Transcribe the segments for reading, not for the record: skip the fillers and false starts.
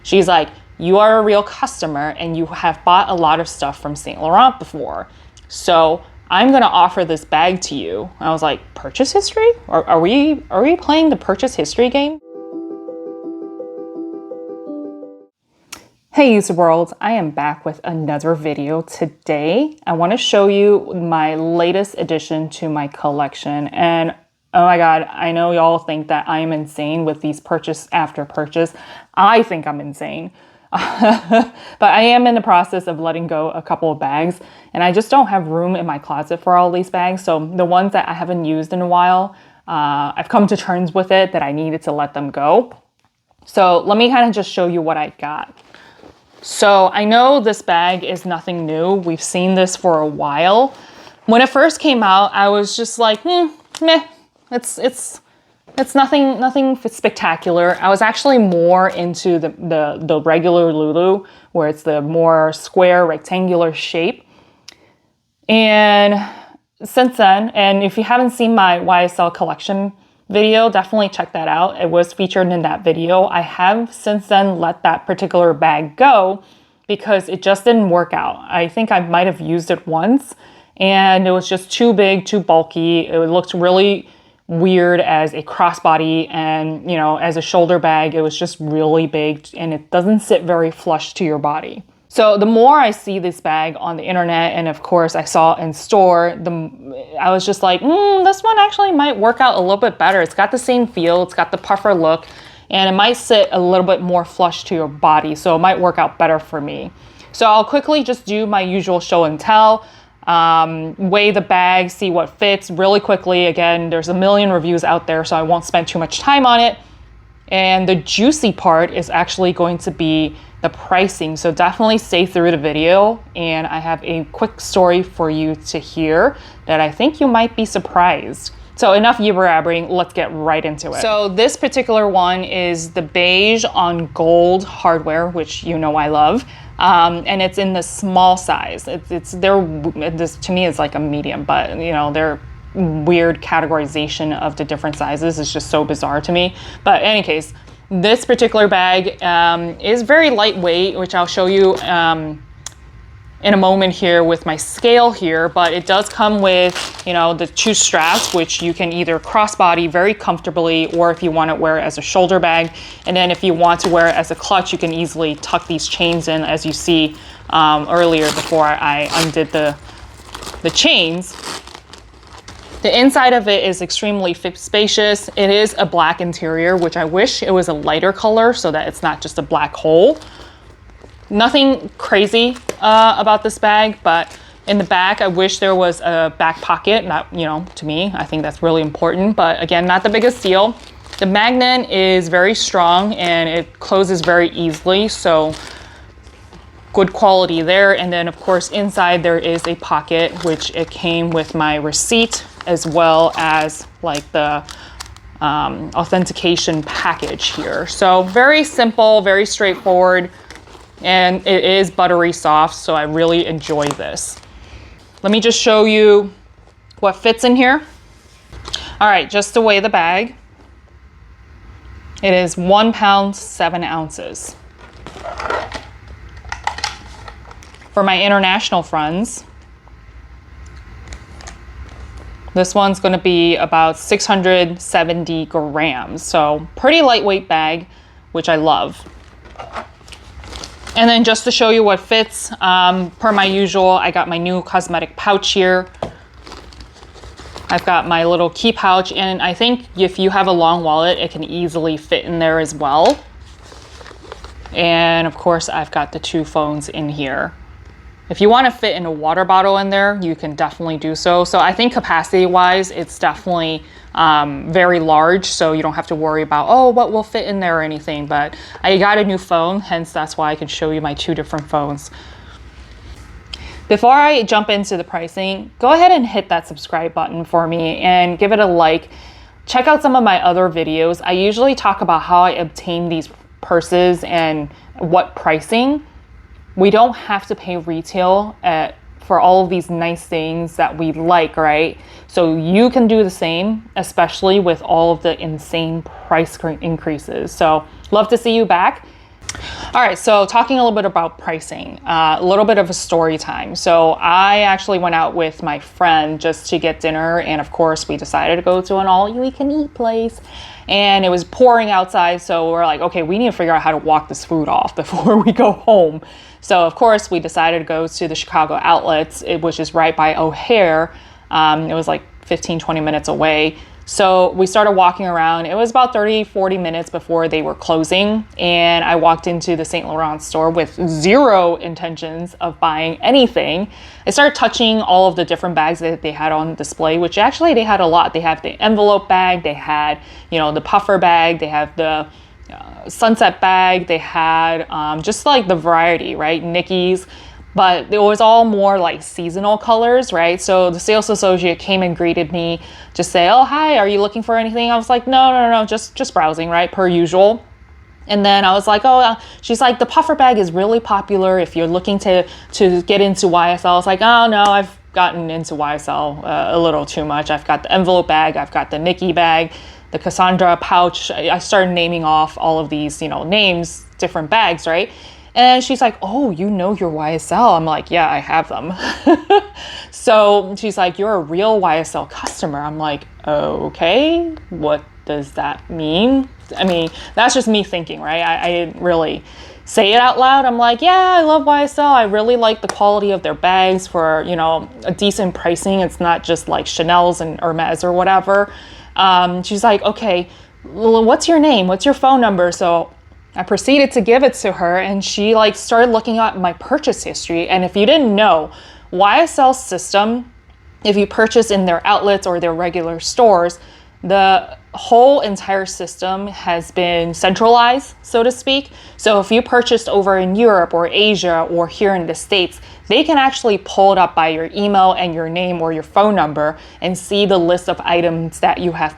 She's like, you are a real customer and you have bought a lot of stuff from Saint Laurent before. So I'm gonna offer this bag to you. I was like, purchase history? Are we playing the purchase history game? Hey YouTube world, I am back with another video today. I want to show you my latest addition to my collection. And oh my God, I know y'all think that I am insane with these purchase after purchase. I think I'm insane. But I am in the process of letting go a couple of bags and I just don't have room in my closet for all these bags. So the ones that I haven't used in a while, I've come to terms with it that I needed to let them go. So let me kind of just show you what I got. So I know this bag is nothing new. We've seen this for a while. When it first came out, I was just like, meh, it's nothing spectacular. I was actually more into the regular Lulu, where it's the more square rectangular shape. And since then, and if you haven't seen my YSL collection video, definitely check that out. It was featured in that video. I have since then let that particular bag go because it just didn't work out. I think I might have used it once and it was just too big, too bulky. It looked really weird as a crossbody, and you know, as a shoulder bag, it was just really big and it doesn't sit very flush to your body. So the more I see this bag on the internet, and of course I saw it in store, I was just like, this one actually might work out a little bit better. It's got the same feel, it's got the puffer look, and it might sit a little bit more flush to your body, so it might work out better for me. So I'll quickly just do my usual show and tell, weigh the bag, see what fits really quickly. Again, there's a million reviews out there, so I won't spend too much time on it. And the juicy part is actually going to be the pricing. So definitely stay through the video, and I have a quick story for you to hear that I think you might be surprised. So enough yibber-yabbering, let's get right into it. So this particular one is the beige on gold hardware, which you know I love. And it's in the small size. This to me is like a medium, but you know, their weird categorization of the different sizes is just so bizarre to me. But in any case, this particular bag is very lightweight, which I'll show you in a moment here with my scale here, but it does come with, you know, the two straps, which you can either crossbody very comfortably, or if you want to wear it as a shoulder bag. And then if you want to wear it as a clutch, you can easily tuck these chains in, as you see earlier before I undid the chains. The inside of it is extremely spacious. It is a black interior, which I wish it was a lighter color so that it's not just a black hole. Nothing crazy about this bag, but in the back, I wish there was a back pocket. Not, you know, to me, I think that's really important, but again, not the biggest deal. The magnet is very strong and it closes very easily, so good quality there. And then of course, inside there is a pocket, which it came with my receipt, as well as like the authentication package here. So very simple, very straightforward, and it is buttery soft, so I really enjoy this. Let me just show you what fits in here. All right, just to weigh the bag. It is 1 pound, 7 ounces. For my international friends, this one's going to be about 670 grams. So pretty lightweight bag, which I love. And then just to show you what fits, per my usual, I got my new cosmetic pouch here. I've got my little key pouch, and I think if you have a long wallet, it can easily fit in there as well. And of course, I've got the 2 phones in here. If you want to fit in a water bottle in there, you can definitely do so. So I think capacity-wise, it's definitely very large, so you don't have to worry about, oh, what will fit in there or anything. But I got a new phone, hence that's why I can show you my 2 different phones. Before I jump into the pricing, go ahead and hit that subscribe button for me and give it a like. Check out some of my other videos. I usually talk about how I obtain these purses and what pricing. We don't have to pay retail for all of these nice things that we like, right? So you can do the same, especially with all of the insane price increases. So love to see you back. All right, so talking a little bit about pricing, a little bit of a story time. So I actually went out with my friend just to get dinner, and of course we decided to go to an all-you-can-eat place. And it was pouring outside, so we're like, okay, we need to figure out how to walk this food off before we go home. So of course we decided to go to the Chicago Outlets, which is right by O'Hare. It was like 15, 20 minutes away. So we started walking around. It was about 30, 40 minutes before they were closing. And I walked into the Saint Laurent store with zero intentions of buying anything. I started touching all of the different bags that they had on display, which actually they had a lot. They have the envelope bag, they had, the puffer bag, they have the sunset bag, they had just like the variety, right? Nikki's. But it was all more like seasonal colors, right? So the sales associate came and greeted me, just say, "Oh, hi, are you looking for anything?" I was like, no, just browsing, right? Per usual. And then I was like, she's like, the puffer bag is really popular if you're looking to get into YSL. I was like, oh no, I've gotten into YSL a little too much. I've got the envelope bag, I've got the Nikki bag, the Cassandra pouch. I started naming off all of these, names, different bags, right? And she's like, oh, you know your YSL. I'm like, yeah, I have them. So she's like, you're a real YSL customer. I'm like, okay, what does that mean? I mean, that's just me thinking, right? I didn't really say it out loud. I'm like, yeah, I love YSL. I really like the quality of their bags for, a decent pricing. It's not just like Chanel's and Hermes or whatever. She's like, okay, what's your name? What's your phone number? So I proceeded to give it to her, and she started looking at my purchase history. And if you didn't know, YSL system, if you purchase in their outlets or their regular stores, the whole entire system has been centralized, so to speak. So if you purchased over in Europe or Asia or here in the States, they can actually pull it up by your email and your name or your phone number and see the list of items that you have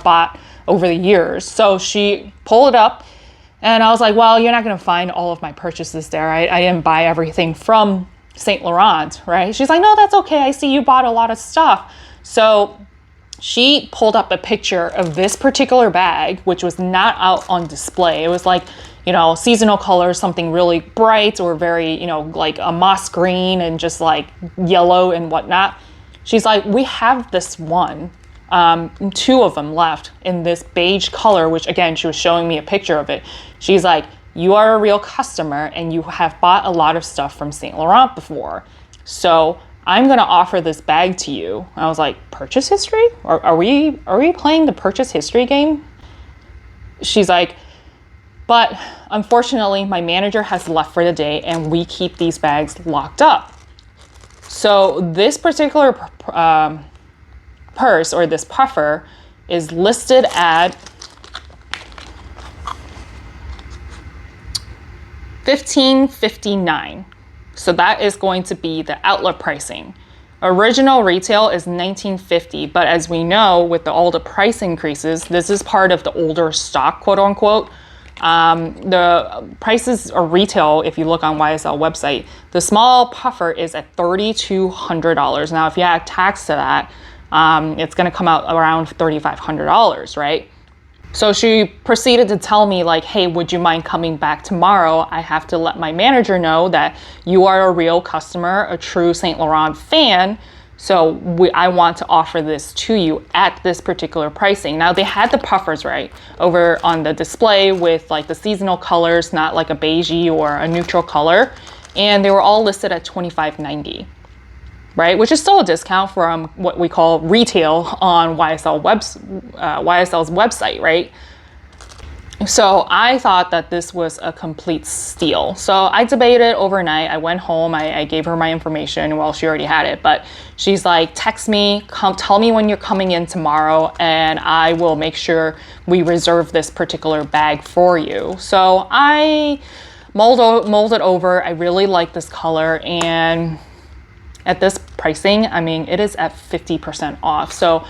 bought over the years. So she pulled it up. And I was like, well, you're not going to find all of my purchases there. I didn't buy everything from Saint Laurent, right? She's like, no, that's okay. I see you bought a lot of stuff. So she pulled up a picture of this particular bag, which was not out on display. It was like, seasonal colors, something really bright or very, like a moss green and just like yellow and whatnot. She's like, we have this one. 2 of them left in this beige color, which again, she was showing me a picture of it. She's like, you are a real customer and you have bought a lot of stuff from Saint Laurent before. So I'm going to offer this bag to you. I was like, purchase history? Are we playing the purchase history game? She's like, but unfortunately, my manager has left for the day and we keep these bags locked up. So this particular purse or this puffer is listed at $15.59. So that is going to be the outlet pricing. Original retail is $19.50, but as we know, with all the price increases, this is part of the older stock, quote unquote. The prices or retail, if you look on YSL website, the small puffer is at $3,200. Now, if you add tax to that, it's going to come out around $3,500, right? So she proceeded to tell me like, hey, would you mind coming back tomorrow? I have to let my manager know that you are a real customer, a true Saint Laurent fan. So I want to offer this to you at this particular pricing. Now they had the puffers right over on the display with like the seasonal colors, not like a beigey or a neutral color. And they were all listed at $25.90. Right, which is still a discount from what we call retail on YSL's website, right? So I thought that this was a complete steal. So I debated overnight. I went home. I gave her my information. Well, she already had it, but she's like, text me, tell me when you're coming in tomorrow, and I will make sure we reserve this particular bag for you. So I molded over. I really like this color, and at this pricing, I mean, it is at 50% off. So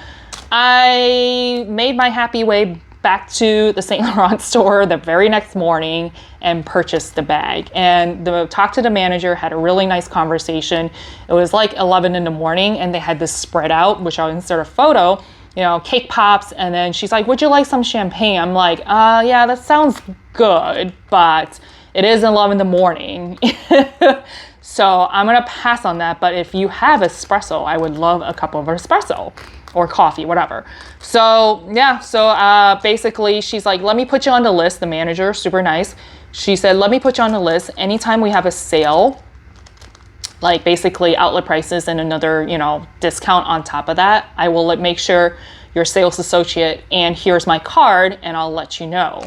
I made my happy way back to the Saint Laurent store the very next morning and purchased the bag. And talked to the manager, had a really nice conversation. It was like 11 in the morning and they had this spread out, which I'll insert a photo. you know, cake pops. And then she's like, would you like some champagne? I'm like, yeah, that sounds good, but it is 11 in the morning. So I'm gonna pass on that. But if you have espresso, I would love a cup of espresso or coffee, whatever. So yeah, so basically she's like, let me put you on the list. The manager, super nice. She said, let me put you on the list. Anytime we have a sale, like basically outlet prices and another, you know, discount on top of that, I will make sure you're a sales associate and here's my card and I'll let you know.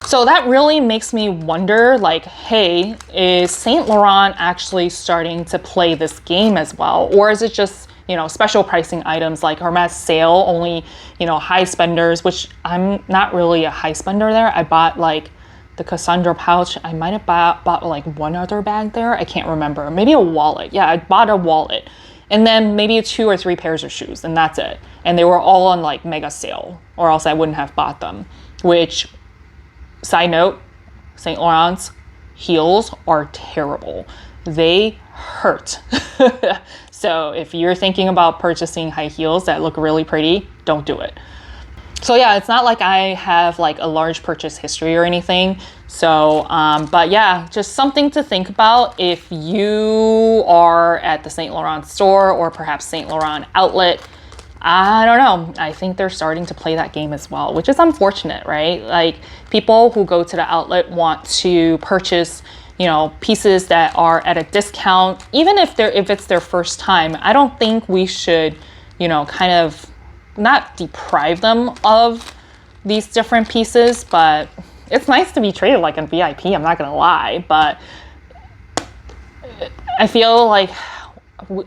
So that really makes me wonder, like, hey, is Saint Laurent actually starting to play this game as well? Or is it just, you know, special pricing items like Hermes sale, only, you know, high spenders, which I'm not really a high spender there. I bought like the Cassandra pouch. I might have bought like one other bag there. I can't remember. Maybe a wallet. Yeah, I bought a wallet. And then maybe 2 or 3 pairs of shoes, and that's it. And they were all on like mega sale, or else I wouldn't have bought them. Which, side note, Saint Laurent's heels are terrible. They hurt. So if you're thinking about purchasing high heels that look really pretty, don't do it. So yeah, it's not like I have like a large purchase history or anything. So, but yeah, just something to think about if you are at the Saint Laurent store or perhaps Saint Laurent outlet. I don't know. I think they're starting to play that game as well, which is unfortunate, right? Like people who go to the outlet want to purchase, you know, pieces that are at a discount, even if it's their first time. I don't think we should, you know, kind of not deprive them of these different pieces, but it's nice to be treated like a VIP, I'm not gonna lie, but I feel like,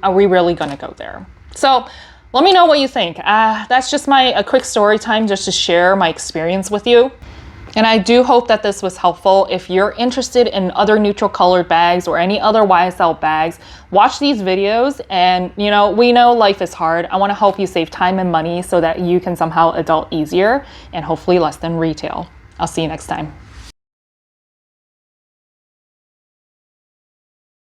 are we really gonna go there? So let me know what you think. That's just a quick story time just to share my experience with you. And I do hope that this was helpful. If you're interested in other neutral colored bags or any other YSL bags, watch these videos. And you know, we know life is hard. I want to help you save time and money so that you can somehow adult easier and hopefully less than retail. I'll see you next time.